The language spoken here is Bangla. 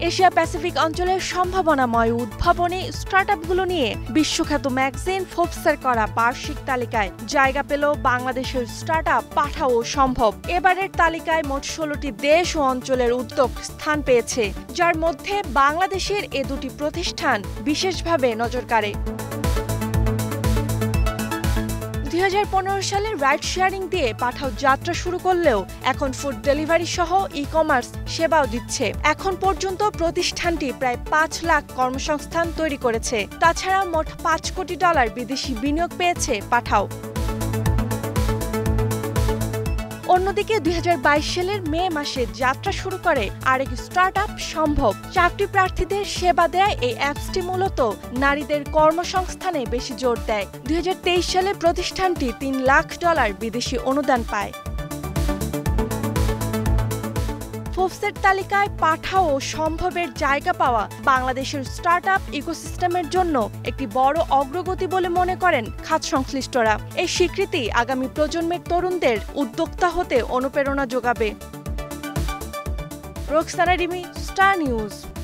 এশিয়া প্যাসিফিক অঞ্চলের সম্ভাবনাময় উদ্ভাবনী স্টার্টআপগুলো নিয়ে বিশ্বখ্যাত ম্যাগাজিন ফোর্বসের করা বার্ষিক তালিকায় জায়গা পেল বাংলাদেশের স্টার্টআপ পাঠাও সম্ভব। এবারের তালিকায় মোট 16টি দেশ ও অঞ্চলের উদ্যোগ স্থান পেয়েছে, যার মধ্যে বাংলাদেশের এ দুটি প্রতিষ্ঠান বিশেষভাবে নজর কাড়ে। 2015 সালে রাইড শেয়ারিং দিয়ে পাঠাও যাত্রা শুরু করলেও এখন ফুড ডেলিভারি সহ ই-কমার্স সেবাও দিচ্ছে। এখন পর্যন্ত প্রতিষ্ঠানটি প্রায় 5 লাখ কর্মসংস্থান তৈরি করেছে। তাছাড়া মোট $5 কোটি বিদেশি বিনিয়োগ পেয়েছে পাঠাও। অন্যদিকে 2022 সালের মে মাসে যাত্রা শুরু করে আরেক স্টার্টআপ সম্ভব। চাকরি প্রার্থীদের সেবা দেয় এই অ্যাপসটি মূলত নারীদের কর্মসংস্থানে বেশি জোর দেয়। 2023 সালে প্রতিষ্ঠানটি $3 লাখ বিদেশি অনুদান পায়। ফোর্বসের তালিকায় পাঠাও সম্ভবের জায়গা পাওয়া বাংলাদেশের স্টার্টআপ ইকোসিস্টেমের জন্য একটি বড় অগ্রগতি বলে মনে করেন খাত সংশ্লিষ্টরা। এই স্বীকৃতি আগামী প্রজন্মের তরুণদের উদ্যোক্তা হতে অনুপ্রেরণা যোগাবে। Roksana Rimi, star news.